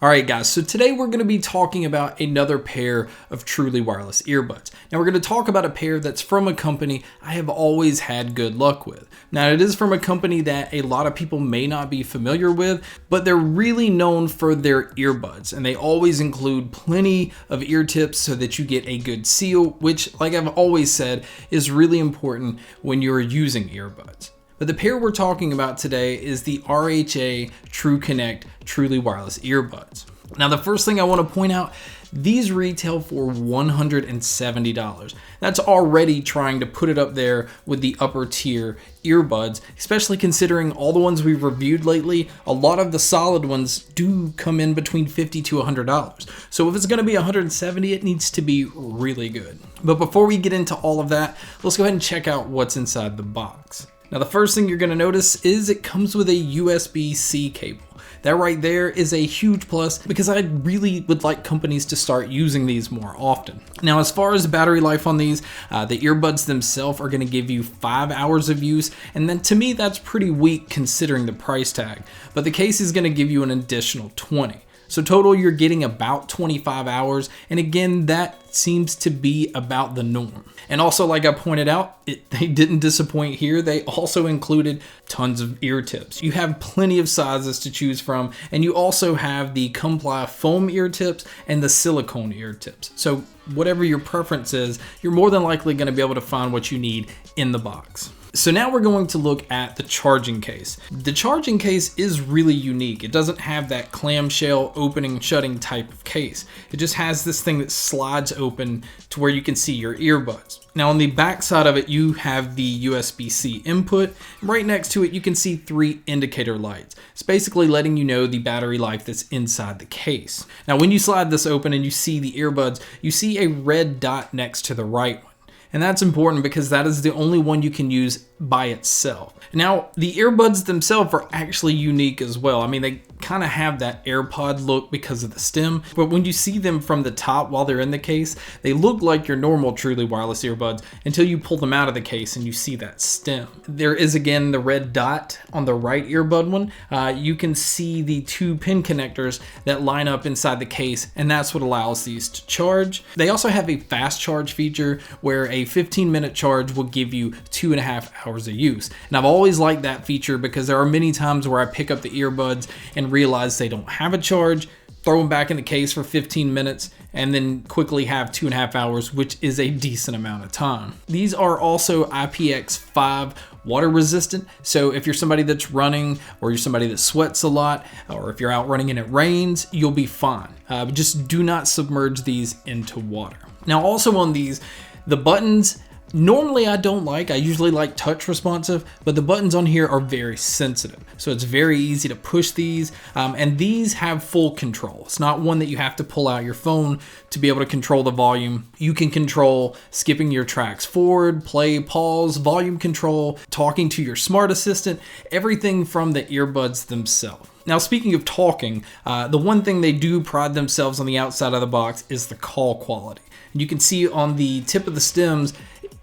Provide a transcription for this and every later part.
Alright guys, so today we're going to be talking about another pair of truly wireless earbuds. Now we're going to talk about a pair that's from a company I have always had good luck with. Now it is from a company that a lot of people may not be familiar with, but they're really known for their earbuds, and they always include plenty of ear tips so that you get a good seal, which, like I've always said, is really important when you're using earbuds. But the pair we're talking about today is the RHA TrueConnect truly wireless earbuds. Now the first thing I want to point out, these retail for $170. That's already trying to put it up there with the upper tier earbuds, especially considering all the ones we've reviewed lately, a lot of the solid ones do come in between $50 to $100. So if it's going to be $170, it needs to be really good. But before we get into all of that, let's go ahead and check out what's inside the box. Now the first thing you're going to notice is it comes with a USB-C cable. That right there is a huge plus because I really would like companies to start using these more often. Now as far as battery life on these, the earbuds themselves are going to give you 5 hours of use, and then to me that's pretty weak considering the price tag, but the case is going to give you an additional 20. So total you're getting about 25 hours, and again that seems to be about the norm. And also, like I pointed out, they didn't disappoint here. They also included tons of ear tips. You have plenty of sizes to choose from, and you also have the Comply foam ear tips and the silicone ear tips. So whatever your preference is, you're more than likely going to be able to find what you need in the box. So now we're going to look at the charging case. The charging case is really unique. It doesn't have that clamshell opening and shutting type of case. It just has this thing that slides open to where you can see your earbuds. Now on the back side of it, you have the USB-C input. Right next to it, you can see 3 indicator lights. It's basically letting you know the battery life that's inside the case. Now when you slide this open and you see the earbuds, you see a red dot next to the right one. And that's important because that is the only one you can use by itself. Now, the earbuds themselves are actually unique as well. I mean, they kind of have that AirPod look because of the stem, but when you see them from the top while they're in the case, they look like your normal truly wireless earbuds until you pull them out of the case and you see that stem. There is again the red dot on the right earbud one. You can see the 2 pin connectors that line up inside the case, and that's what allows these to charge. They also have a fast charge feature where a 15-minute charge will give you 2.5 hours of use. And I've always liked that feature because there are many times where I pick up the earbuds and realize they don't have a charge, throw them back in the case for 15 minutes, and then quickly have 2.5 hours, which is a decent amount of time. These are also IPX5 water resistant, so if you're somebody that's running, or you're somebody that sweats a lot, or if you're out running and it rains, you'll be fine. But just do not submerge these into water. Now also on these, the buttons, normally I don't like, I usually like touch responsive, but the buttons on here are very sensitive. So it's very easy to push these, and these have full control. It's not one that you have to pull out your phone to be able to control the volume. You can control skipping your tracks forward, play, pause, volume control, talking to your smart assistant, everything from the earbuds themselves. Now, speaking of talking, the one thing they do pride themselves on the outside of the box is the call quality. You can see on the tip of the stems,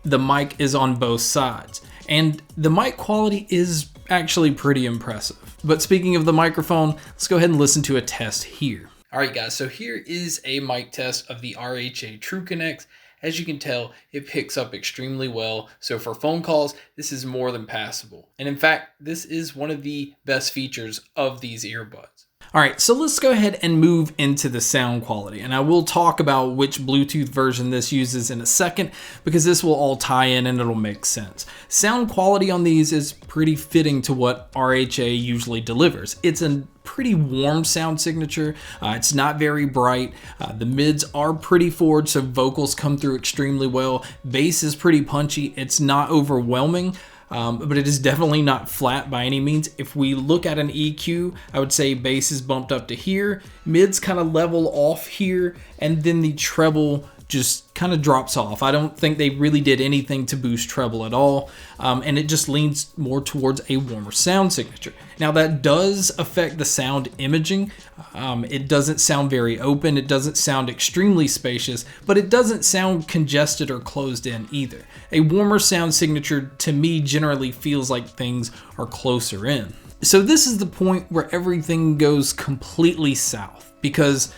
the mic is on both sides, and the mic quality is actually pretty impressive. But speaking of the microphone, let's go ahead and listen to a test here. All right guys, so here is a mic test of the RHA TrueConnect. As you can tell, it picks up extremely well. So for phone calls, this is more than passable. And in fact, this is one of the best features of these earbuds. All right, so let's go ahead and move into the sound quality. And I will talk about which Bluetooth version this uses in a second because this will all tie in and it'll make sense. Sound quality on these is pretty fitting to what RHA usually delivers. It's a pretty warm sound signature. It's not very bright. The mids are pretty forward, so vocals come through extremely well. Bass is pretty punchy. It's not overwhelming. But it is definitely not flat by any means. If we look at an EQ, I would say bass is bumped up to here, mids kind of level off here, and then the treble just kind of drops off. I don't think they really did anything to boost treble at all, and it just leans more towards a warmer sound signature. Now that does affect the sound imaging. It doesn't sound very open, it doesn't sound extremely spacious, but it doesn't sound congested or closed in either. A warmer sound signature to me generally feels like things are closer in. So this is the point where everything goes completely south, because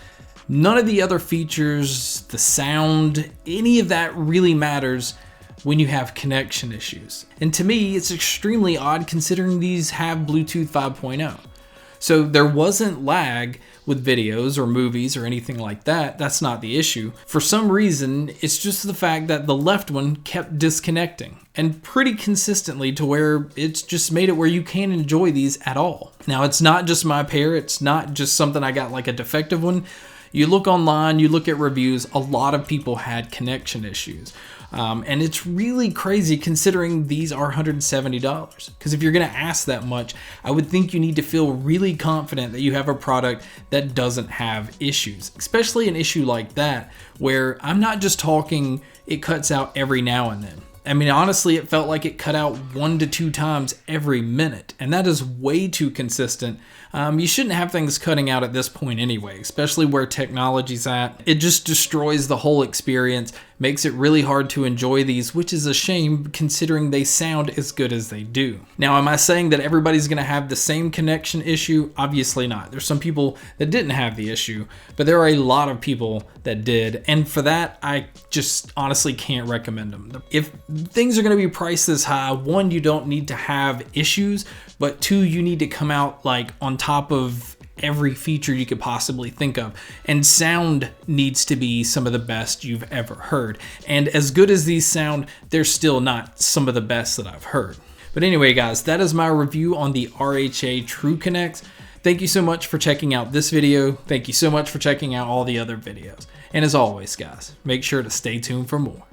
none of the other features, the sound, any of that really matters when you have connection issues. And to me, it's extremely odd considering these have Bluetooth 5.0. So there wasn't lag with videos or movies or anything like that. That's not the issue. For some reason, it's just the fact that the left one kept disconnecting, and pretty consistently, to where it's just made it where you can't enjoy these at all. Now, it's not just my pair. It's not just something I got like a defective one. You look online, you look at reviews, a lot of people had connection issues. And it's really crazy considering these are $170. Because if you're going to ask that much, I would think you need to feel really confident that you have a product that doesn't have issues. Especially an issue like that, where I'm not just talking it cuts out every now and then. I mean, honestly, it felt like it cut out 1 to 2 times every minute, and that is way too consistent. You shouldn't have things cutting out at this point anyway, especially where technology's at. It just destroys the whole experience, makes it really hard to enjoy these, which is a shame considering they sound as good as they do. Now, am I saying that everybody's going to have the same connection issue? Obviously not. There's some people that didn't have the issue, but there are a lot of people that did, and for that, I just honestly can't recommend them. If things are going to be priced this high, 1, you don't need to have issues, but 2, you need to come out like on top of every feature you could possibly think of, and sound needs to be some of the best you've ever heard. And as good as these sound, they're still not some of the best that I've heard. But anyway, guys, that is my review on the RHA TrueConnect. Thank you so much for checking out this video. Thank you so much for checking out all the other videos. And as always, guys, make sure to stay tuned for more.